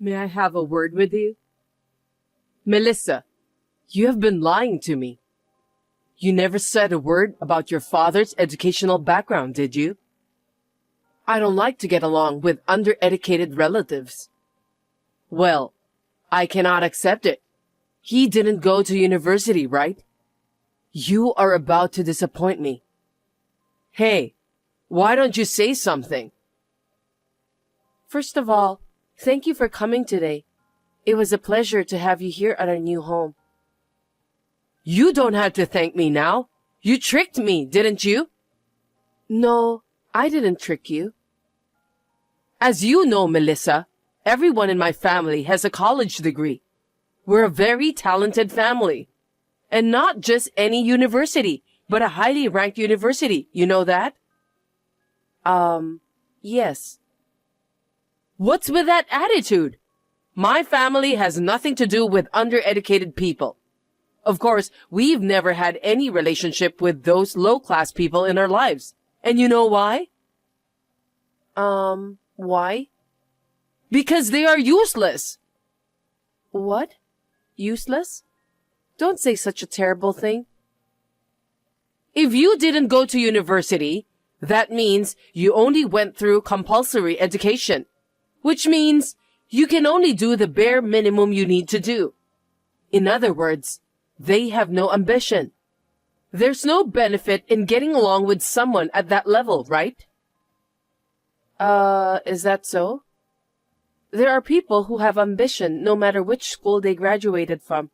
May I have a word with you? Melissa, you have been lying to me. You never said a word about your father's educational background, did you? I don't like to get along with undereducated relatives. Well, I cannot accept it. He didn't go to university, right? You are about to disappoint me. Hey, why don't you say something? First of all, thank you for coming today. It was a pleasure to have you here at our new home. You don't have to thank me now. You tricked me, didn't you? No, I didn't trick you. As you know, Melissa, everyone in my family has a college degree. We're a very talented family. And not just any university, but a highly ranked university. You know that? Yes. What's with that attitude? My family has nothing to do with undereducated people. Of course, we've never had any relationship with those low-class people in our lives. And you know why? Why? Because they are useless. What? Useless? Don't say such a terrible thing. If you didn't go to university, that means you only went through compulsory education, which means you can only do the bare minimum you need to do. In other words, they have no ambition. There's no benefit in getting along with someone at that level, right? Is that so? There are people who have ambition no matter which school they graduated from.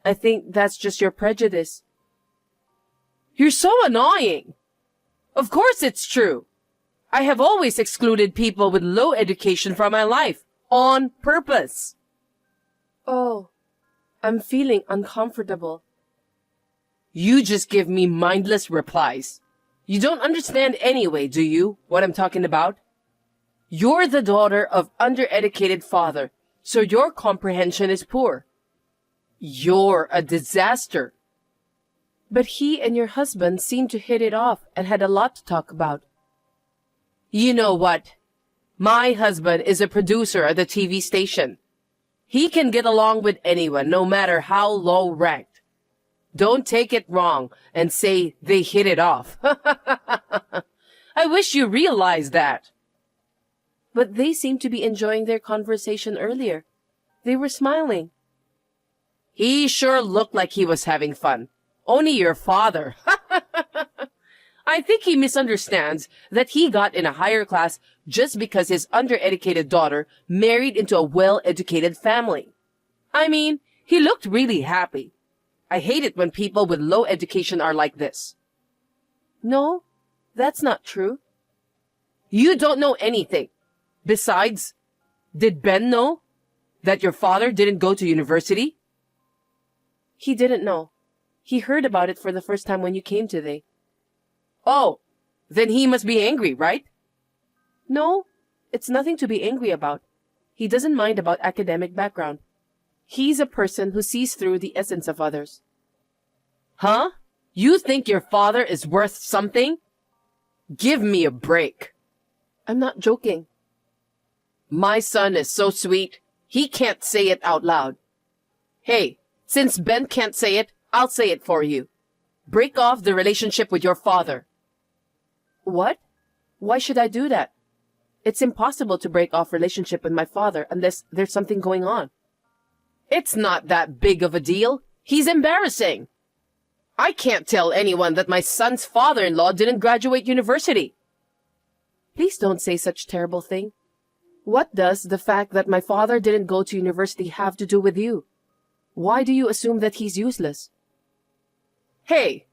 I think that's just your prejudice. You're so annoying. Of course it's true. I have always excluded people with low education from my life, on purpose. Oh, I'm feeling uncomfortable. You just give me mindless replies. You don't understand anyway, do you, what I'm talking about? You're the daughter of undereducated father, so your comprehension is poor. You're a disaster. But he and your husband seemed to hit it off and had a lot to talk about. You know what? My husband is a producer at the TV station. He can get along with anyone, no matter how low ranked. Don't take it wrong and say they hit it off. I wish you realized that. But they seemed to be enjoying their conversation earlier. They were smiling. He sure looked like he was having fun. Only your father. I think he misunderstands that he got in a higher class just because his undereducated daughter married into a well-educated family. I mean, he looked really happy. I hate it when people with low education are like this. No, that's not true. You don't know anything. Besides, did Ben know that your father didn't go to university? He didn't know. He heard about it for the first time when you came today. Oh, then he must be angry, right? No, it's nothing to be angry about. He doesn't mind about academic background. He's a person who sees through the essence of others. Huh? You think your father is worth something? Give me a break. I'm not joking. My son is so sweet, he can't say it out loud. Hey, since Ben can't say it, I'll say it for you. Break off the relationship with your father. What? Why should I do that? It's impossible to break off relationship with my father unless there's something going on. It's not that big of a deal. He's embarrassing. I can't tell anyone that my son's father-in-law didn't graduate university. Please don't say such terrible thing. What does the fact that my father didn't go to university have to do with you? Why do you assume that he's useless? Hey!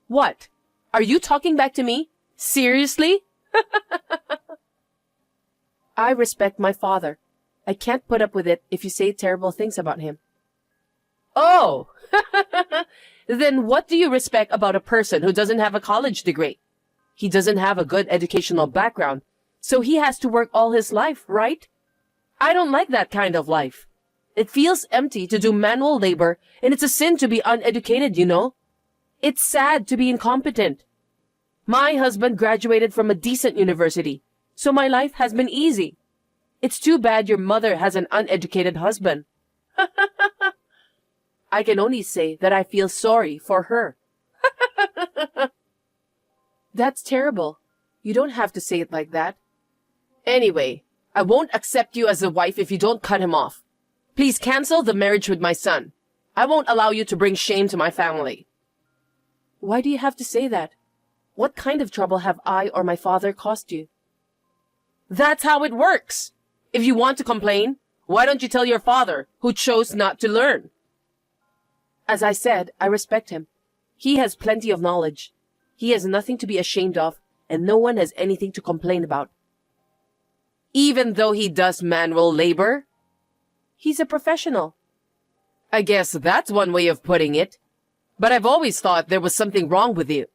What? Are you talking back to me? Seriously? I respect my father. I can't put up with it if you say terrible things about him. Oh! Then what do you respect about a person who doesn't have a college degree? He doesn't have a good educational background, so he has to work all his life, right? I don't like that kind of life. It feels empty to do manual labor, and it's a sin to be uneducated, you know? It's sad to be incompetent. My husband graduated from a decent university, so my life has been easy. It's too bad your mother has an uneducated husband. I can only say that I feel sorry for her. That's terrible. You don't have to say it like that. Anyway, I won't accept you as a wife if you don't cut him off. Please cancel the marriage with my son. I won't allow you to bring shame to my family. Why do you have to say that? What kind of trouble have I or my father caused you? That's how it works. If you want to complain, why don't you tell your father, who chose not to learn? As I said, I respect him. He has plenty of knowledge. He has nothing to be ashamed of, and no one has anything to complain about. Even though he does manual labor? He's a professional. I guess that's one way of putting it. But I've always thought there was something wrong with you.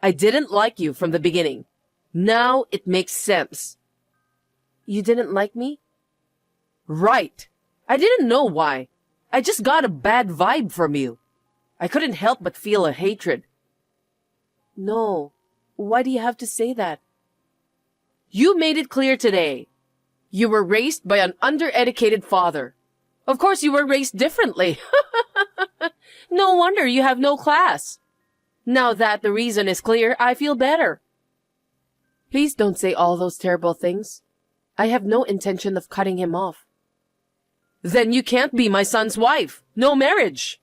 I didn't like you from the beginning. Now it makes sense. You didn't like me? Right. I didn't know why. I just got a bad vibe from you. I couldn't help but feel a hatred. No. Why do you have to say that? You made it clear today. You were raised by an undereducated father. Of course you were raised differently. No wonder you have no class. Now that the reason is clear, I feel better. Please don't say all those terrible things. I have no intention of cutting him off. Then you can't be my son's wife. No marriage.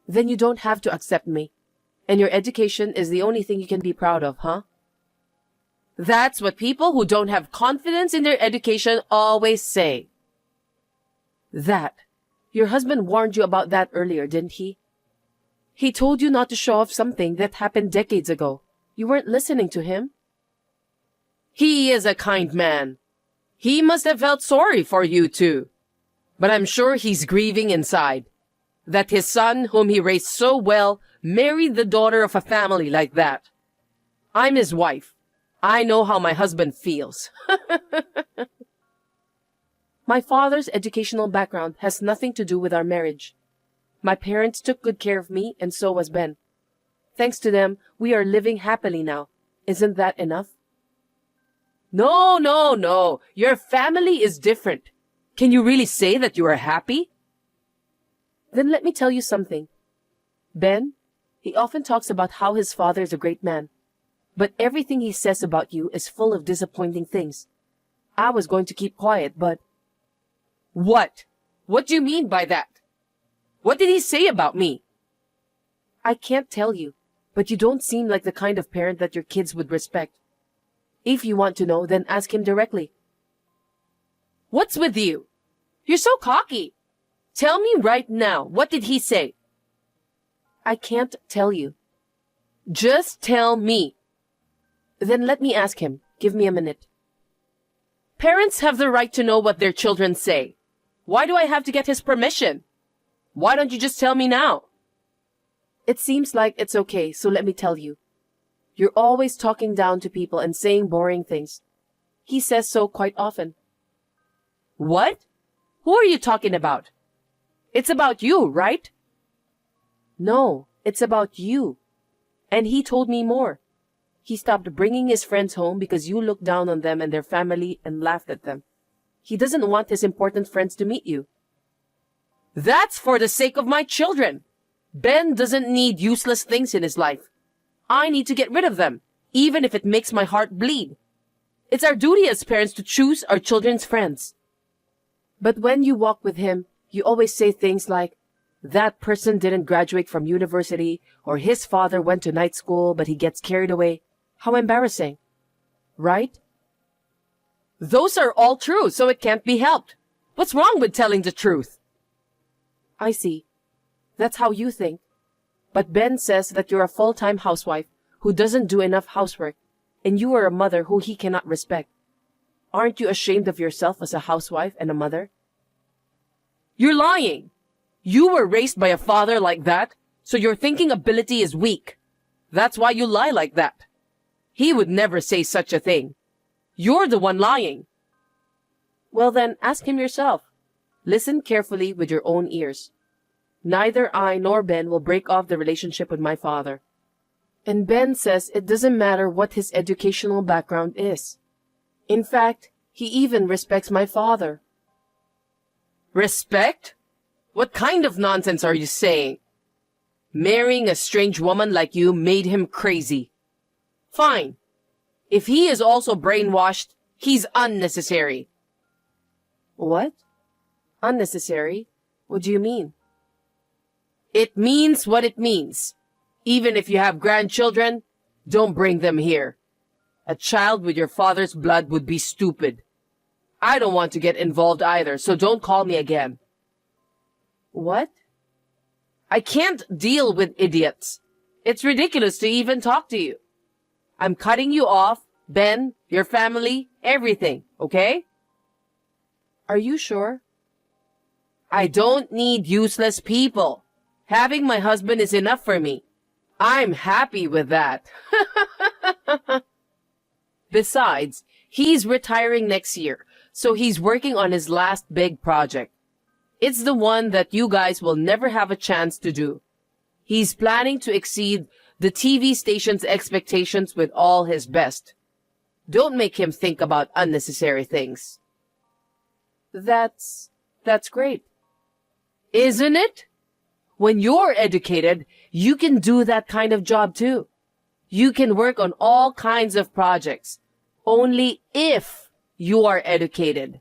Then you don't have to accept me. And your education is the only thing you can be proud of, huh? That's what people who don't have confidence in their education always say. That. Your husband warned you about that earlier, didn't he? He told you not to show off something that happened decades ago. You weren't listening to him. He is a kind man. He must have felt sorry for you too. But I'm sure he's grieving inside. That his son, whom he raised so well, married the daughter of a family like that. I'm his wife. I know how my husband feels. My father's educational background has nothing to do with our marriage. My parents took good care of me, and so was Ben. Thanks to them, we are living happily now. Isn't that enough? No. Your family is different. Can you really say that you are happy? Then let me tell you something. Ben, he often talks about how his father is a great man. But everything he says about you is full of disappointing things. I was going to keep quiet, but... What? What do you mean by that? What did he say about me? I can't tell you, but you don't seem like the kind of parent that your kids would respect. If you want to know, then ask him directly. What's with you? You're so cocky. Tell me right now, what did he say? I can't tell you. Just tell me. Then let me ask him. Give me a minute. Parents have the right to know what their children say. Why do I have to get his permission? Why don't you just tell me now? It seems like it's okay, so let me tell you. You're always talking down to people and saying boring things. He says so quite often. What? Who are you talking about? It's about you, right? No, it's about you. And he told me more. He stopped bringing his friends home because you looked down on them and their family and laughed at them. He doesn't want his important friends to meet you. That's for the sake of my children. Ben doesn't need useless things in his life. I need to get rid of them, even if it makes my heart bleed. It's our duty as parents to choose our children's friends. But when you walk with him, you always say things like, that person didn't graduate from university, or his father went to night school but he gets carried away. How embarrassing. Right? Those are all true, so it can't be helped. What's wrong with telling the truth? I see. That's how you think. But Ben says that you're a full-time housewife who doesn't do enough housework, and you are a mother who he cannot respect. Aren't you ashamed of yourself as a housewife and a mother? You're lying. You were raised by a father like that, so your thinking ability is weak. That's why you lie like that. He would never say such a thing. You're the one lying. Well then, ask him yourself. Listen carefully with your own ears. Neither I nor Ben will break off the relationship with my father. And Ben says it doesn't matter what his educational background is. In fact, He even respects my father. Respect? What kind of nonsense are you saying? Marrying a strange woman like you made him crazy. Fine. If he is also brainwashed, he's unnecessary. What? Unnecessary? What do you mean? It means what it means. Even if you have grandchildren, don't bring them here. A child with your father's blood would be stupid. I don't want to get involved either, so don't call me again. What? I can't deal with idiots. It's ridiculous to even talk to you. I'm cutting you off, Ben, your family, everything, okay? Are you sure? I don't need useless people. Having my husband is enough for me. I'm happy with that. Besides, he's retiring next year, so he's working on his last big project. It's the one that you guys will never have a chance to do. He's planning to exceed the TV station's expectations with all his best. Don't make him think about unnecessary things. That's great. Isn't it? When you're educated, you can do that kind of job too. You can work on all kinds of projects, only if you are educated.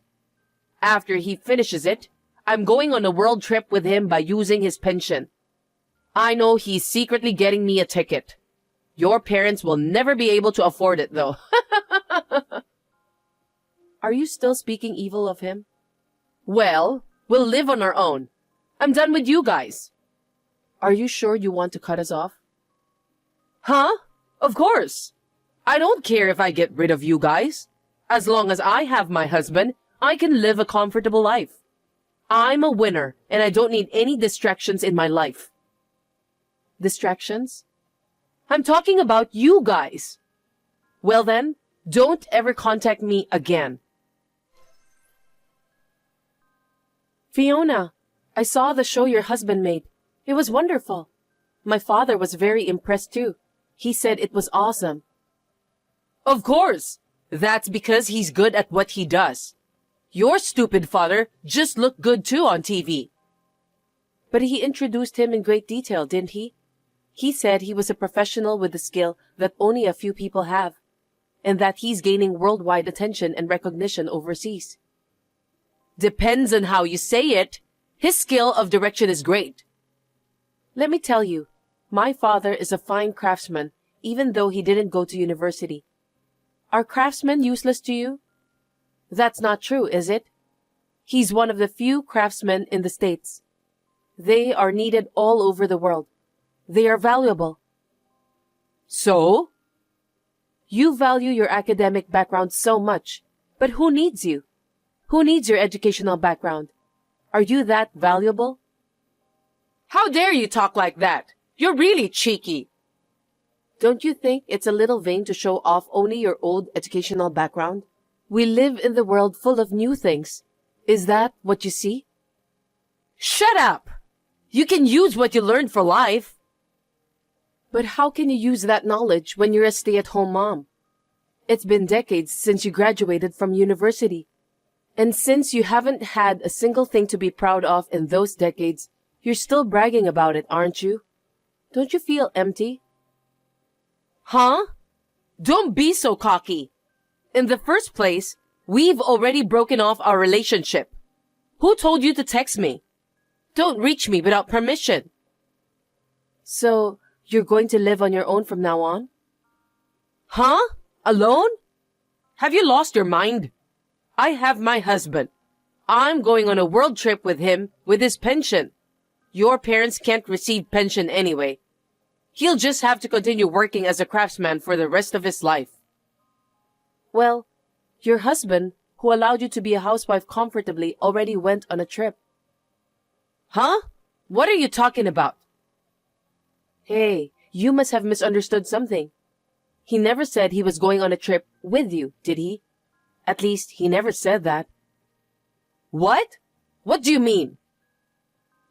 After he finishes it, I'm going on a world trip with him by using his pension. I know he's secretly getting me a ticket. Your parents will never be able to afford it, though. Are you still speaking evil of him? Well, we'll live on our own. I'm done with you guys. Are you sure you want to cut us off? Huh? Of course. I don't care if I get rid of you guys. As long as I have my husband, I can live a comfortable life. I'm a winner, and I don't need any distractions in my life. Distractions? I'm talking about you guys. Well then, don't ever contact me again. Fiona, I saw the show your husband made. It was wonderful. My father was very impressed too. He said it was awesome. Of course. That's because he's good at what he does. Your stupid father just looked good too on TV. But he introduced him in great detail, didn't he? He said he was a professional with a skill that only a few people have, and that he's gaining worldwide attention and recognition overseas. Depends on how you say it. His skill of direction is great. Let me tell you, my father is a fine craftsman, even though he didn't go to university. Are craftsmen useless to you? That's not true, is it? He's one of the few craftsmen in the States. They are needed all over the world. They are valuable. So? You value your academic background so much, but who needs you? Who needs your educational background? Are you that valuable? How dare you talk like that? You're really cheeky. Don't you think it's a little vain to show off only your old educational background? We live in the world full of new things. Is that what you see? Shut up! You can use what you learned for life. But how can you use that knowledge when you're a stay-at-home mom? It's been decades since you graduated from university. And since you haven't had a single thing to be proud of in those decades, you're still bragging about it, aren't you? Don't you feel empty? Huh? Don't be so cocky. In the first place, we've already broken off our relationship. Who told you to text me? Don't reach me without permission. So, you're going to live on your own from now on? Huh? Alone? Have you lost your mind? I have my husband. I'm going on a world trip with him with his pension. Your parents can't receive pension anyway. He'll just have to continue working as a craftsman for the rest of his life. Well, your husband, who allowed you to be a housewife comfortably, already went on a trip. Huh? What are you talking about? Hey, you must have misunderstood something. He never said he was going on a trip with you, did he? At least, he never said that. What? What do you mean?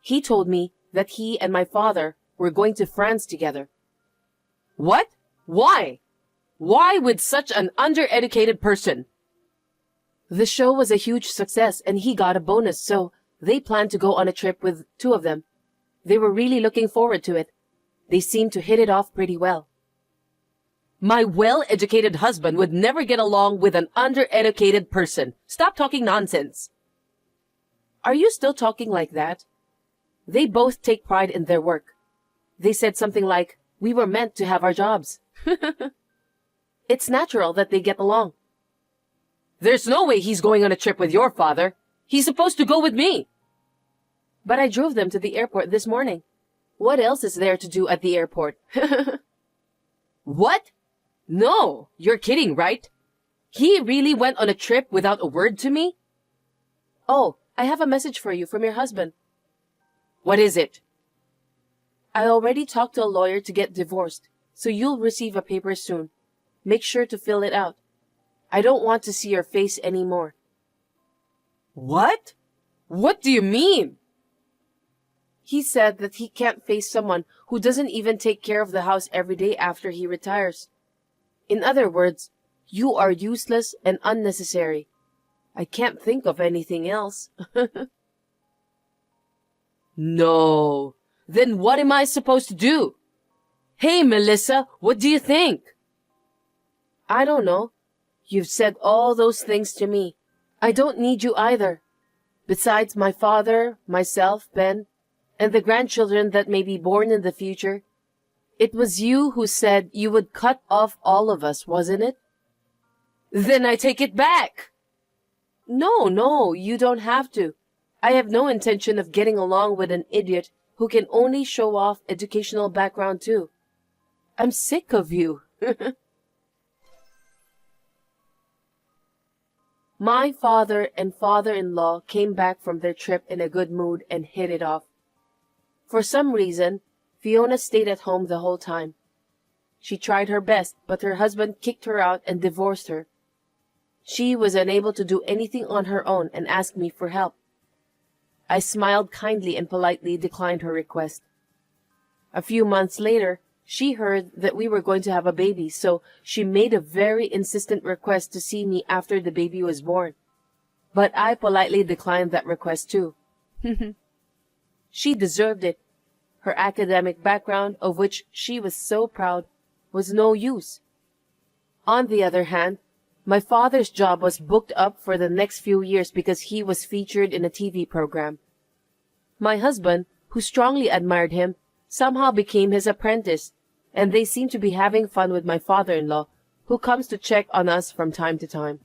He told me that he and my father were going to France together. What? Why? Why with such an undereducated person? The show was a huge success and he got a bonus, so they planned to go on a trip with two of them. They were really looking forward to it. They seemed to hit it off pretty well. My well-educated husband would never get along with an undereducated person. Stop talking nonsense. Are you still talking like that? They both take pride in their work. They said something like, "We were meant to have our jobs." It's natural that they get along. There's no way he's going on a trip with your father. He's supposed to go with me. But I drove them to the airport this morning. What else is there to do at the airport? What? No, you're kidding, right? He really went on a trip without a word to me? Oh, I have a message for you from your husband. What is it? I already talked to a lawyer to get divorced, so you'll receive a paper soon. Make sure to fill it out. I don't want to see your face anymore. What? What do you mean? He said that he can't face someone who doesn't even take care of the house every day after he retires. In other words, you are useless and unnecessary. I can't think of anything else. No. Then what am I supposed to do? Hey, Melissa, what do you think? I don't know. You've said all those things to me. I don't need you either. Besides my father, myself, Ben, and the grandchildren that may be born in the future, it was you who said you would cut off all of us, wasn't it? Then I take it back. No, you don't have to. I have no intention of getting along with an idiot who can only show off educational background too. I'm sick of you. My father and father-in-law came back from their trip in a good mood and hit it off. For some reason, Fiona stayed at home the whole time. She tried her best, but her husband kicked her out and divorced her. She was unable to do anything on her own and asked me for help. I smiled kindly and politely declined her request. A few months later, she heard that we were going to have a baby, so she made a very insistent request to see me after the baby was born. But I politely declined that request too. She deserved it. Her academic background, of which she was so proud, was no use. On the other hand, my father's job was booked up for the next few years because he was featured in a TV program. My husband, who strongly admired him, somehow became his apprentice, and they seem to be having fun with my father-in-law, who comes to check on us from time to time.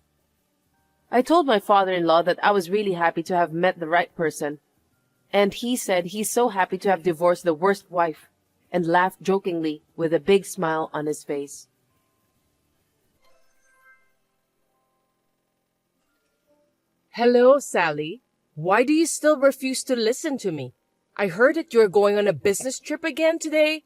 I told my father-in-law that I was really happy to have met the right person, and he said he's so happy to have divorced the worst wife, and laughed jokingly with a big smile on his face. Hello, Sally. Why do you still refuse to listen to me? I heard that you're going on a business trip again today.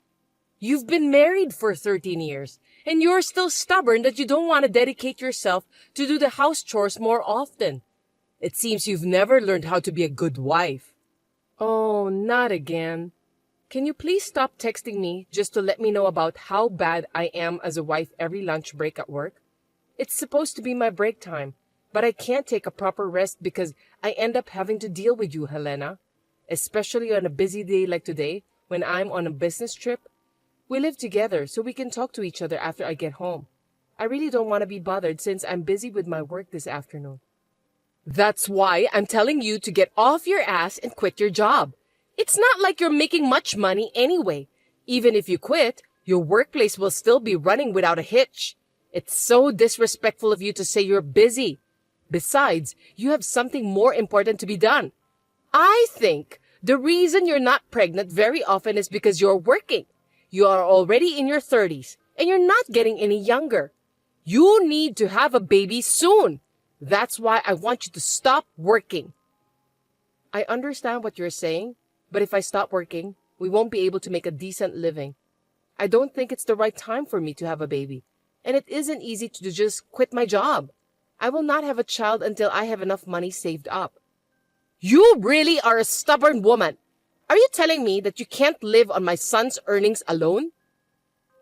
You've been married for 13 years, and you're still stubborn that you don't want to dedicate yourself to do the house chores more often. It seems you've never learned how to be a good wife. Oh, not again. Can you please stop texting me just to let me know about how bad I am as a wife every lunch break at work? It's supposed to be my break time, but I can't take a proper rest because I end up having to deal with you, Helena. Especially on a busy day like today, when I'm on a business trip. We live together, so we can talk to each other after I get home. I really don't want to be bothered since I'm busy with my work this afternoon. That's why I'm telling you to get off your ass and quit your job. It's not like you're making much money anyway. Even if you quit, your workplace will still be running without a hitch. It's so disrespectful of you to say you're busy. Besides, you have something more important to be done. I think the reason you're not pregnant very often is because you're working. You are already in your 30s, and you're not getting any younger. You need to have a baby soon. That's why I want you to stop working. I understand what you're saying, but if I stop working, we won't be able to make a decent living. I don't think it's the right time for me to have a baby, and it isn't easy to just quit my job. I will not have a child until I have enough money saved up. You really are a stubborn woman. Are you telling me that you can't live on my son's earnings alone?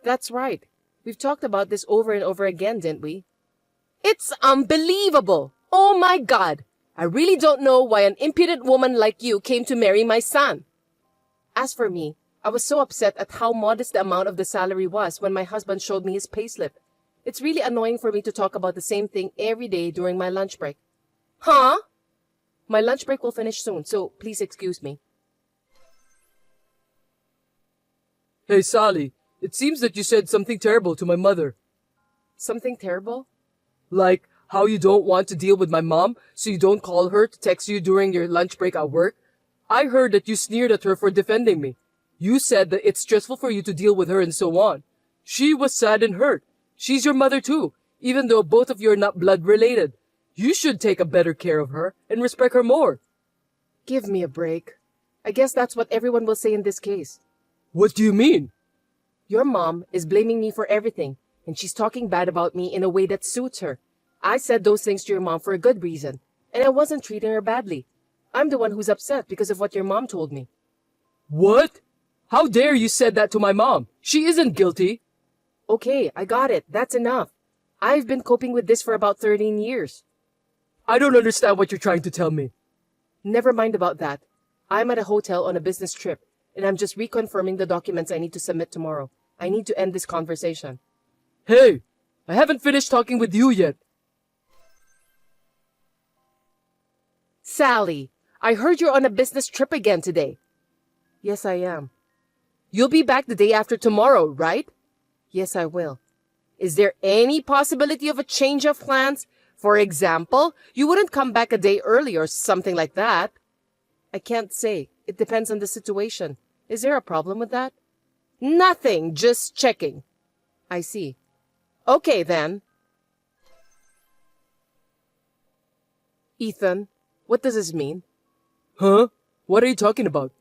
That's right. We've talked about this over and over again, didn't we? It's unbelievable. Oh my God! I really don't know why an impudent woman like you came to marry my son. As for me, I was so upset at how modest the amount of the salary was when my husband showed me his payslip. It's really annoying for me to talk about the same thing every day during my lunch break. Huh? My lunch break will finish soon, so please excuse me. Hey, Sally, it seems that you said something terrible to my mother. Something terrible? Like how you don't want to deal with my mom, so you don't call her to text you during your lunch break at work. I heard that you sneered at her for defending me. You said that it's stressful for you to deal with her and so on. She was sad and hurt. She's your mother too, even though both of you are not blood related. You should take a better care of her and respect her more. Give me a break. I guess that's what everyone will say in this case. What do you mean? Your mom is blaming me for everything, and she's talking bad about me in a way that suits her. I said those things to your mom for a good reason, and I wasn't treating her badly. I'm the one who's upset because of what your mom told me. What? How dare you said that to my mom? She isn't guilty. Okay, I got it. That's enough. I've been coping with this for about 13 years. I don't understand what you're trying to tell me. Never mind about that. I'm at a hotel on a business trip, and I'm just reconfirming the documents I need to submit tomorrow. I need to end this conversation. Hey, I haven't finished talking with you yet. Sally, I heard you're on a business trip again today. Yes, I am. You'll be back the day after tomorrow, right? Yes, I will. Is there any possibility of a change of plans? For example, you wouldn't come back a day early or something like that. I can't say. It depends on the situation. Is there a problem with that? Nothing, just checking. I see. Okay, then. Ethan, what does this mean? Huh? What are you talking about?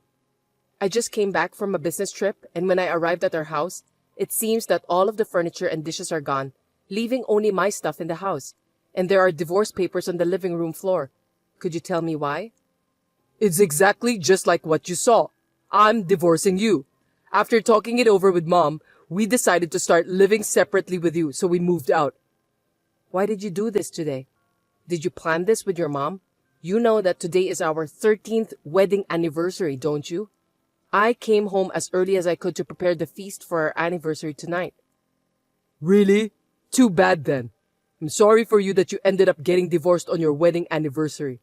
I just came back from a business trip, and when I arrived at our house, it seems that all of the furniture and dishes are gone, leaving only my stuff in the house. And there are divorce papers on the living room floor. Could you tell me why? It's exactly just like what you saw. I'm divorcing you. After talking it over with Mom, we decided to start living separately with you, so we moved out. Why did you do this today? Did you plan this with your mom? You know that today is our 13th wedding anniversary, don't you? I came home as early as I could to prepare the feast for our anniversary tonight. Really? Too bad then. I'm sorry for you that you ended up getting divorced on your wedding anniversary.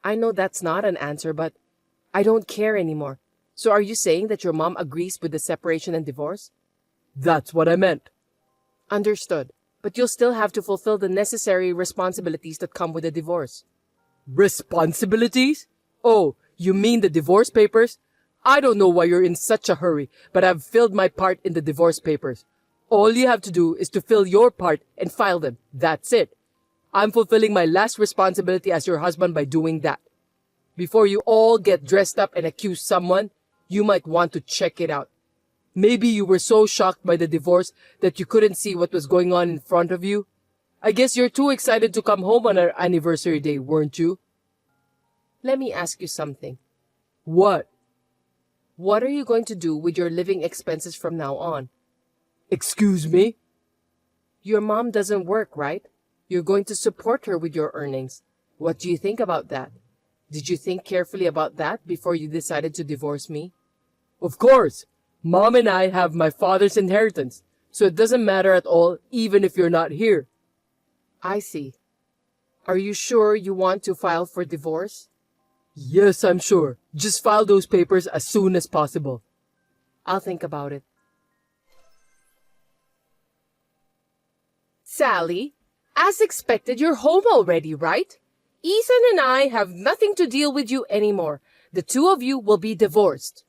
I know that's not an answer, but I don't care anymore. So are you saying that your mom agrees with the separation and divorce? That's what I meant. Understood. But you'll still have to fulfill the necessary responsibilities that come with a divorce. Responsibilities? Oh, you mean the divorce papers? I don't know why you're in such a hurry, but I've filled my part in the divorce papers. All you have to do is to fill your part and file them. That's it. I'm fulfilling my last responsibility as your husband by doing that. Before you all get dressed up and accuse someone, you might want to check it out. Maybe you were so shocked by the divorce that you couldn't see what was going on in front of you. I guess you're too excited to come home on our anniversary day, weren't you? Let me ask you something. What? What are you going to do with your living expenses from now on? Excuse me? Your mom doesn't work, right? You're going to support her with your earnings. What do you think about that? Did you think carefully about that before you decided to divorce me? Of course. Mom and I have my father's inheritance, so it doesn't matter at all even if you're not here. I see. Are you sure you want to file for divorce? Yes, I'm sure. Just file those papers as soon as possible. I'll think about it. Sally, as expected, you're home already, right? Ethan and I have nothing to deal with you anymore. The two of you will be divorced.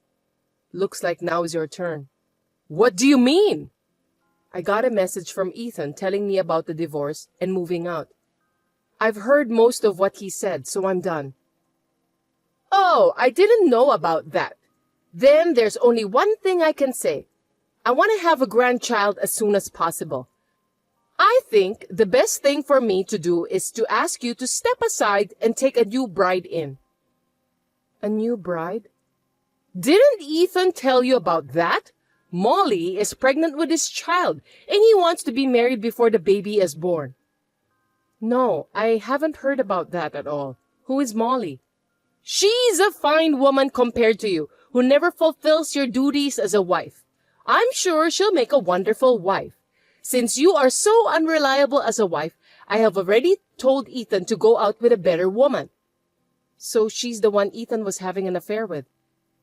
Looks like now is your turn. What do you mean? I got a message from Ethan telling me about the divorce and moving out. I've heard most of what he said, so I'm done. Oh, I didn't know about that. Then there's only one thing I can say. I want to have a grandchild as soon as possible. I think the best thing for me to do is to ask you to step aside and take a new bride in. A new bride? Didn't Ethan tell you about that? Molly is pregnant with his child, and he wants to be married before the baby is born. No, I haven't heard about that at all. Who is Molly? She's a fine woman compared to you, who never fulfills your duties as a wife. I'm sure she'll make a wonderful wife. Since you are so unreliable as a wife, I have already told Ethan to go out with a better woman. So she's the one Ethan was having an affair with.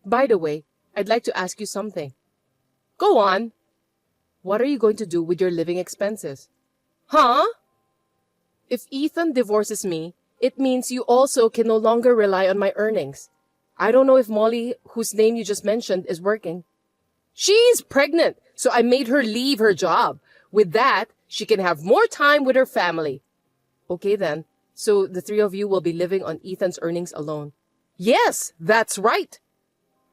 By the way, I'd like to ask you something. Go on. What are you going to do with your living expenses? Huh? If Ethan divorces me, it means you also can no longer rely on my earnings. I don't know if Molly, whose name you just mentioned, is working. She's pregnant, so I made her leave her job. With that, she can have more time with her family. Okay then, so the three of you will be living on Ethan's earnings alone. Yes, that's right.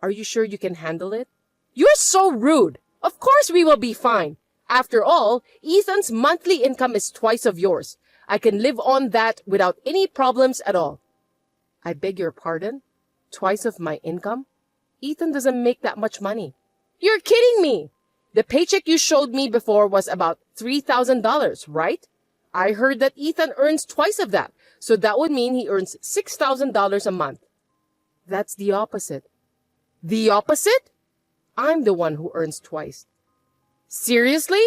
Are you sure you can handle it? You're so rude. Of course we will be fine. After all, Ethan's monthly income is twice of yours. I can live on that without any problems at all. I beg your pardon? Twice of my income? Ethan doesn't make that much money. You're kidding me! The paycheck you showed me before was about $3,000, right? I heard that Ethan earns twice of that, so that would mean he earns $6,000 a month. That's the opposite. The opposite? I'm the one who earns twice. Seriously?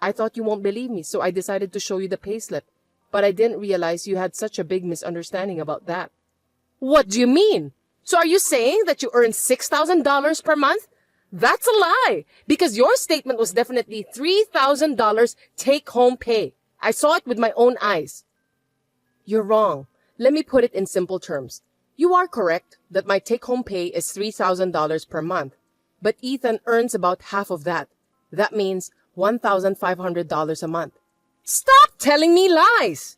I thought you won't believe me, so I decided to show you the payslip. But I didn't realize you had such a big misunderstanding about that. What do you mean? So are you saying that you earn $6,000 per month? That's a lie, because your statement was definitely $3,000 take-home pay. I saw it with my own eyes. You're wrong. Let me put it in simple terms. You are correct that my take-home pay is $3,000 per month, but Ethan earns about half of that. That means $1,500 a month. Stop telling me lies!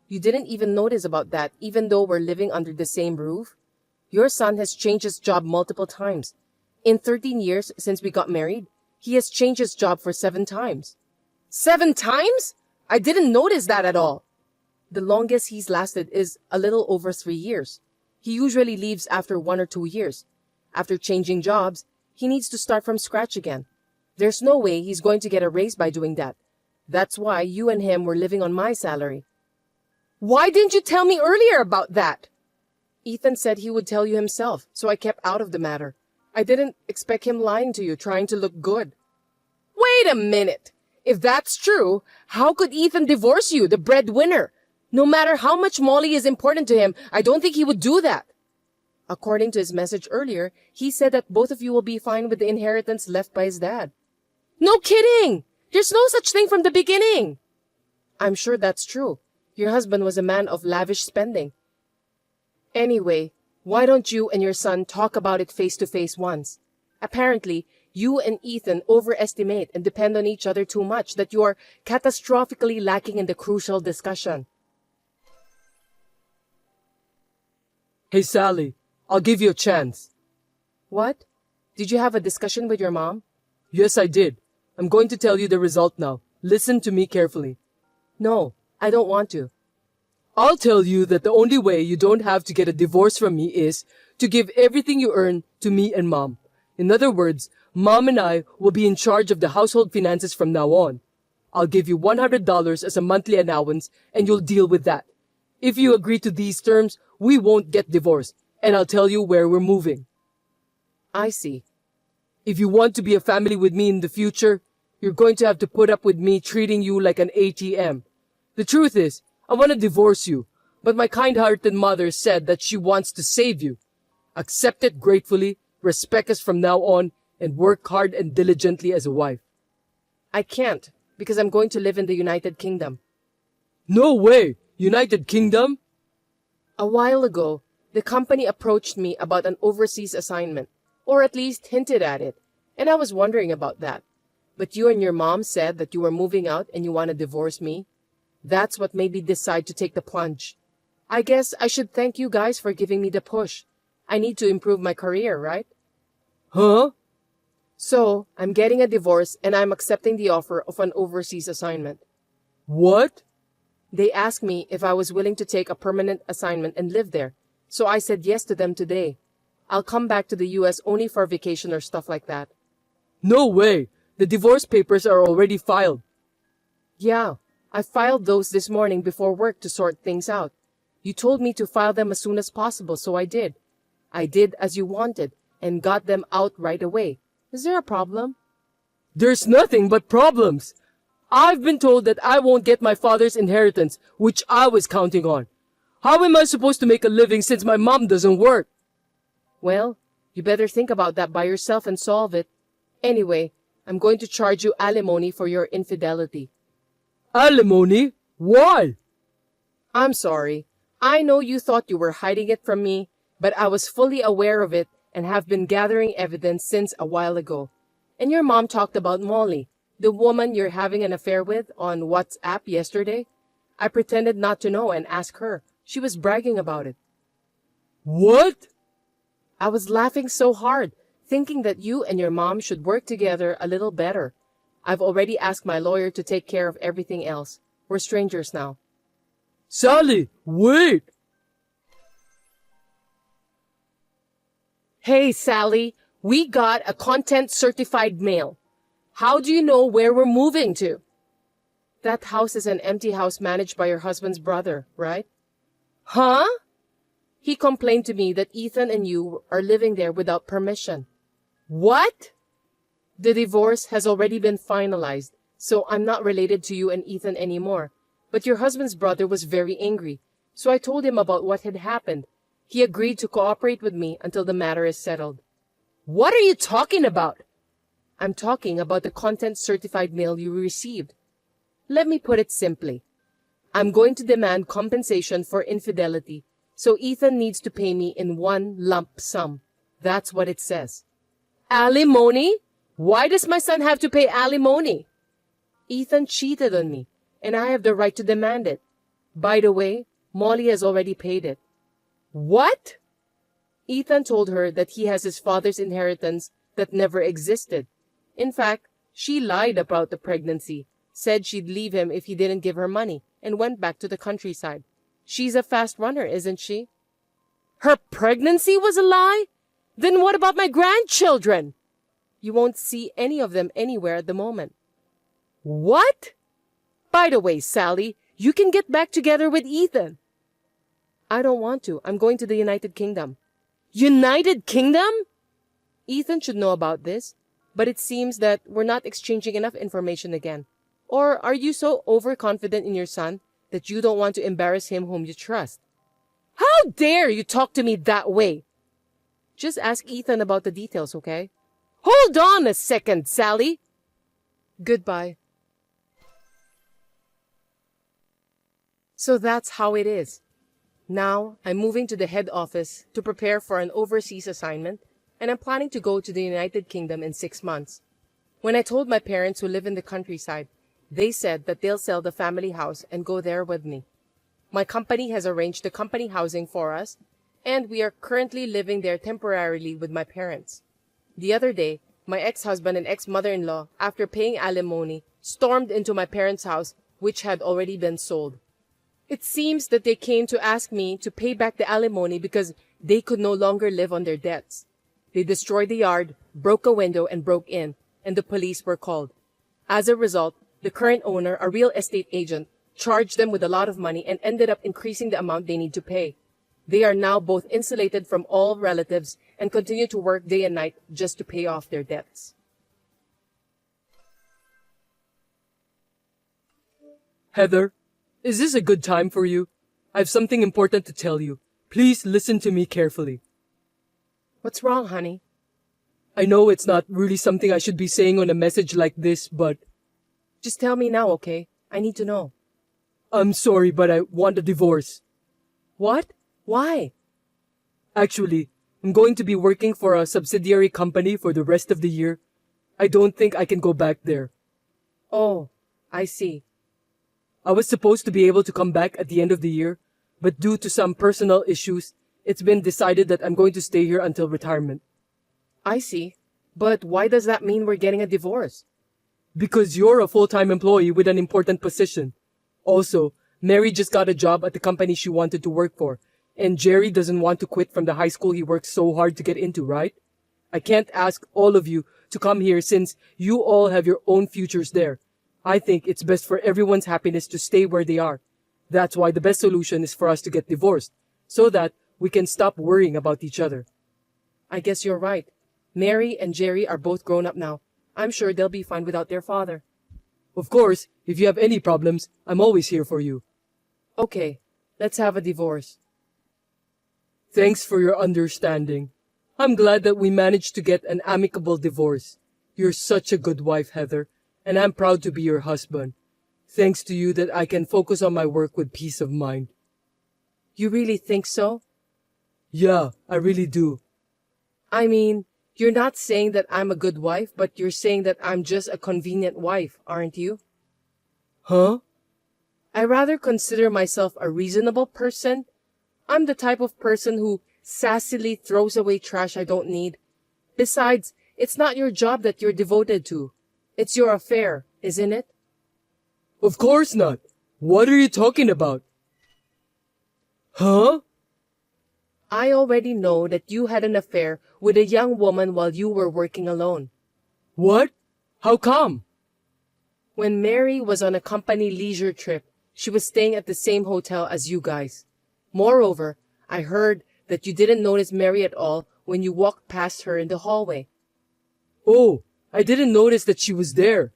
You didn't even notice about that, even though we're living under the same roof? Your son has changed his job multiple times. In 13 years since we got married, he has changed his job for 7 times. 7 times? I didn't notice that at all. The longest he's lasted is a little over 3 years. He usually leaves after 1 or 2 years. After changing jobs, he needs to start from scratch again. There's no way he's going to get a raise by doing that. That's why you and him were living on my salary. Why didn't you tell me earlier about that? Ethan said he would tell you himself, so I kept out of the matter. I didn't expect him lying to you, trying to look good. Wait a minute. If that's true, how could Ethan divorce you, the breadwinner? No matter how much Molly is important to him, I don't think he would do that. According to his message earlier, he said that both of you will be fine with the inheritance left by his dad. No kidding! There's no such thing from the beginning. I'm sure that's true. Your husband was a man of lavish spending. Anyway, why don't you and your son talk about it face to face once? Apparently, you and Ethan overestimate and depend on each other too much that you are catastrophically lacking in the crucial discussion. Hey, Sally, I'll give you a chance. What? Did you have a discussion with your mom? Yes, I did. I'm going to tell you the result now. Listen to me carefully. No, I don't want to. I'll tell you that the only way you don't have to get a divorce from me is to give everything you earn to me and Mom. In other words, Mom and I will be in charge of the household finances from now on. I'll give you $100 as a monthly allowance and you'll deal with that. If you agree to these terms, we won't get divorced, and I'll tell you where we're moving. I see. If you want to be a family with me in the future, you're going to have to put up with me treating you like an ATM. The truth is, I want to divorce you, but my kind-hearted mother said that she wants to save you. Accept it gratefully, respect us from now on, and work hard and diligently as a wife. I can't, because I'm going to live in the United Kingdom. No way! United Kingdom? A while ago, the company approached me about an overseas assignment, or at least hinted at it, and I was wondering about that. But you and your mom said that you were moving out and you want to divorce me. That's what made me decide to take the plunge. I guess I should thank you guys for giving me the push. I need to improve my career, right? Huh? So, I'm getting a divorce and I'm accepting the offer of an overseas assignment. What? They asked me if I was willing to take a permanent assignment and live there, so I said yes to them today. I'll come back to the US only for vacation or stuff like that. No way! The divorce papers are already filed. Yeah, I filed those this morning before work to sort things out. You told me to file them as soon as possible, so I did. I did as you wanted and got them out right away. Is there a problem? There's nothing but problems. I've been told that I won't get my father's inheritance, which I was counting on. How am I supposed to make a living since my mom doesn't work? Well, you better think about that by yourself and solve it. Anyway, I'm going to charge you alimony for your infidelity. Alimony? Why? I'm sorry. I know you thought you were hiding it from me, but I was fully aware of it and have been gathering evidence since a while ago. And your mom talked about Molly, the woman you're having an affair with, on WhatsApp yesterday. I pretended not to know and asked her. She was bragging about it. What? I was laughing so hard, thinking that you and your mom should work together a little better. I've already asked my lawyer to take care of everything else. We're strangers now. Sally, wait! Hey, Sally, we got a content-certified mail. How do you know where we're moving to? That house is an empty house managed by your husband's brother, right? Huh? He complained to me that Ethan and you are living there without permission. What? The divorce has already been finalized, so I'm not related to you and Ethan anymore. But your husband's brother was very angry, so I told him about what had happened. He agreed to cooperate with me until the matter is settled. What are you talking about? I'm talking about the content-certified mail you received. Let me put it simply. I'm going to demand compensation for infidelity, so Ethan needs to pay me in one lump sum. That's what it says. Alimony? Why does my son have to pay alimony? Ethan cheated on me, and I have the right to demand it. By the way, Molly has already paid it. What? Ethan told her that he has his father's inheritance that never existed. In fact, she lied about the pregnancy, said she'd leave him if he didn't give her money, and went back to the countryside. She's a fast runner, isn't she? Her pregnancy was a lie? Then what about my grandchildren? You won't see any of them anywhere at the moment. What? By the way, Sally, you can get back together with Ethan. I don't want to. I'm going to the United Kingdom. United Kingdom? Ethan should know about this, but it seems that we're not exchanging enough information again. Or are you so overconfident in your son that you don't want to embarrass him whom you trust? How dare you talk to me that way? Just ask Ethan about the details, okay? Hold on a second, Sally. Goodbye. So that's how it is. Now, I'm moving to the head office to prepare for an overseas assignment, and I'm planning to go to the United Kingdom in 6 months. When I told my parents who live in the countryside, they said that they'll sell the family house and go there with me. My company has arranged the company housing for us, and we are currently living there temporarily with my parents. The other day, my ex-husband and ex-mother-in-law, after paying alimony, stormed into my parents' house, which had already been sold. It seems that they came to ask me to pay back the alimony because they could no longer live on their debts. They destroyed the yard, broke a window, and broke in, and the police were called. As a result, the current owner, a real estate agent, charged them with a lot of money and ended up increasing the amount they need to pay. They are now both insulated from all relatives and continue to work day and night just to pay off their debts. Heather, is this a good time for you? I have something important to tell you. Please listen to me carefully. What's wrong, honey? I know it's not really something I should be saying on a message like this, but... Just tell me now, okay? I need to know. I'm sorry, but I want a divorce. What? Why? Actually, I'm going to be working for a subsidiary company for the rest of the year. I don't think I can go back there. Oh, I see. I was supposed to be able to come back at the end of the year, but due to some personal issues, it's been decided that I'm going to stay here until retirement. I see. But why does that mean we're getting a divorce? Because you're a full-time employee with an important position. Also, Mary just got a job at the company she wanted to work for, and Jerry doesn't want to quit from the high school he worked so hard to get into, right? I can't ask all of you to come here since you all have your own futures there. I think it's best for everyone's happiness to stay where they are. That's why the best solution is for us to get divorced, so that we can stop worrying about each other. I guess you're right. Mary and Jerry are both grown up now. I'm sure they'll be fine without their father. Of course, if you have any problems, I'm always here for you. Okay, let's have a divorce. Thanks for your understanding. I'm glad that we managed to get an amicable divorce. You're such a good wife, Heather, and I'm proud to be your husband. Thanks to you that I can focus on my work with peace of mind. You really think so? Yeah, I really do. I mean, you're not saying that I'm a good wife, but you're saying that I'm just a convenient wife, aren't you? Huh? I rather consider myself a reasonable person. I'm the type of person who sassily throws away trash I don't need. Besides, it's not your job that you're devoted to. It's your affair, isn't it? Of course not. What are you talking about? Huh? I already know that you had an affair with a young woman while you were working alone. What? How come? When Mary was on a company leisure trip, she was staying at the same hotel as you guys. Moreover, I heard that you didn't notice Mary at all when you walked past her in the hallway. Oh, I didn't notice that she was there.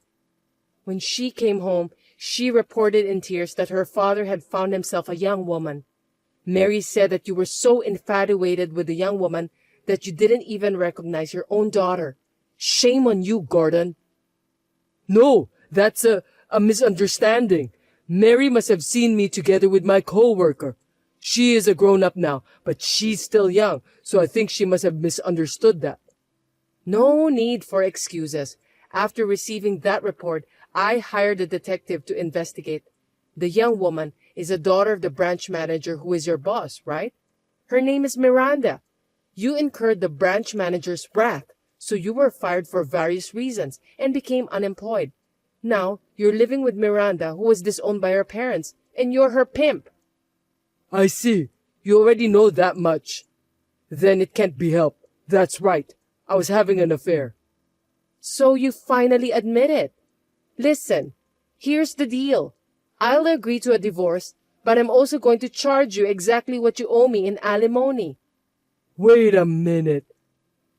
When she came home, she reported in tears that her father had found himself a young woman. Mary said that you were so infatuated with the young woman that you didn't even recognize your own daughter. Shame on you, Gordon. No, that's a misunderstanding. Mary must have seen me together with my co-worker. She is a grown-up now, but she's still young, so I think she must have misunderstood that. No need for excuses. After receiving that report, I hired a detective to investigate. The young woman is a daughter of the branch manager who is your boss, right? Her name is Miranda. You incurred the branch manager's wrath, so you were fired for various reasons and became unemployed. Now, you're living with Miranda, who was disowned by her parents, and you're her pimp. I see. You already know that much. Then it can't be helped. That's right. I was having an affair. So you finally admit it. Listen, here's the deal. I'll agree to a divorce, but I'm also going to charge you exactly what you owe me in alimony. Wait a minute.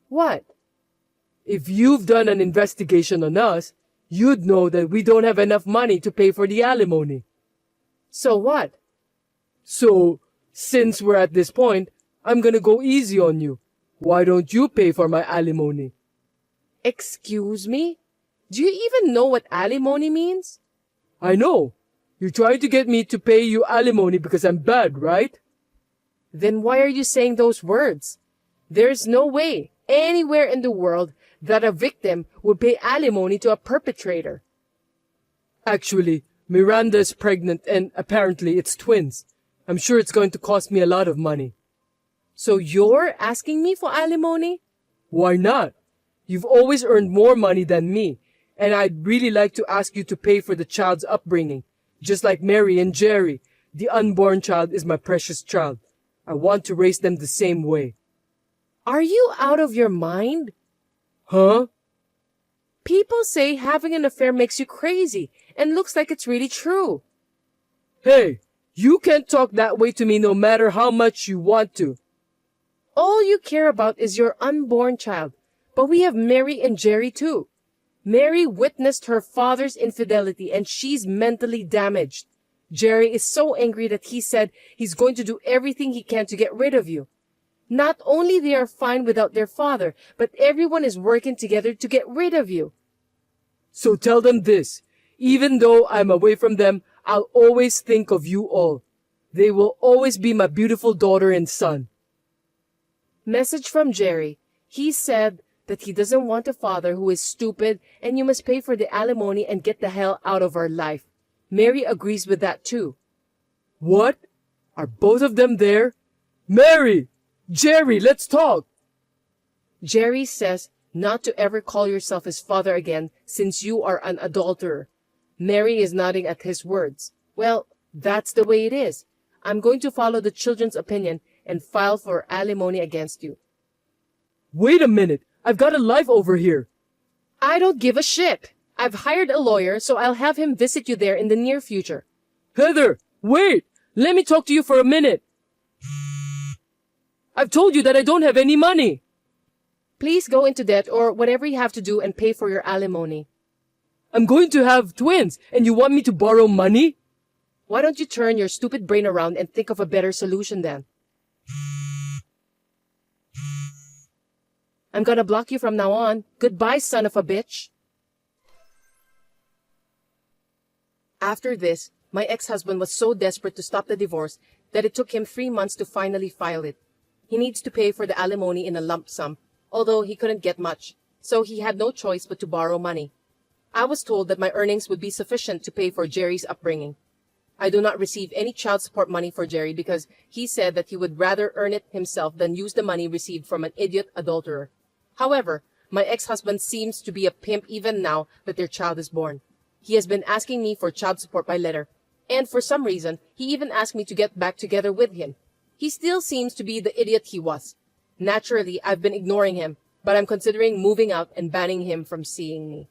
What? If you've done an investigation on us, you'd know that we don't have enough money to pay for the alimony. So what? So, since we're at this point, I'm gonna go easy on you. Why don't you pay for my alimony? Excuse me? Do you even know what alimony means? I know. You're trying to get me to pay you alimony because I'm bad, right? Then why are you saying those words? There's no way, anywhere in the world, that a victim would pay alimony to a perpetrator. Actually, Miranda is pregnant and apparently it's twins. I'm sure it's going to cost me a lot of money. So you're asking me for alimony? Why not? You've always earned more money than me, and I'd really like to ask you to pay for the child's upbringing. Just like Mary and Jerry, the unborn child is my precious child. I want to raise them the same way. Are you out of your mind? Huh? People say having an affair makes you crazy, and looks like it's really true. Hey, you can't talk that way to me no matter how much you want to. All you care about is your unborn child, but we have Mary and Jerry too. Mary witnessed her father's infidelity and she's mentally damaged. Jerry is so angry that he said he's going to do everything he can to get rid of you. Not only they are fine without their father, but everyone is working together to get rid of you. So tell them this. Even though I'm away from them, I'll always think of you all. They will always be my beautiful daughter and son. Message from Jerry. He said that he doesn't want a father who is stupid and you must pay for the alimony and get the hell out of our life. Mary agrees with that too. What? Are both of them there? Mary! Jerry, let's talk! Jerry says not to ever call yourself his father again since you are an adulterer. Mary is nodding at his words. Well, that's the way it is. I'm going to follow the children's opinion and file for alimony against you. Wait a minute. I've got a life over here. I don't give a shit. I've hired a lawyer, so I'll have him visit you there in the near future. Heather, wait! Let me talk to you for a minute. I've told you that I don't have any money. Please go into debt or whatever you have to do and pay for your alimony. I'm going to have twins, and you want me to borrow money? Why don't you turn your stupid brain around and think of a better solution then? I'm gonna block you from now on. Goodbye, son of a bitch. After this, my ex-husband was so desperate to stop the divorce that it took him 3 months to finally file it. He needs to pay for the alimony in a lump sum, although he couldn't get much, so he had no choice but to borrow money. I was told that my earnings would be sufficient to pay for Jerry's upbringing. I do not receive any child support money for Jerry because he said that he would rather earn it himself than use the money received from an idiot adulterer. However, my ex-husband seems to be a pimp even now that their child is born. He has been asking me for child support by letter, and for some reason, he even asked me to get back together with him. He still seems to be the idiot he was. Naturally, I've been ignoring him, but I'm considering moving out and banning him from seeing me.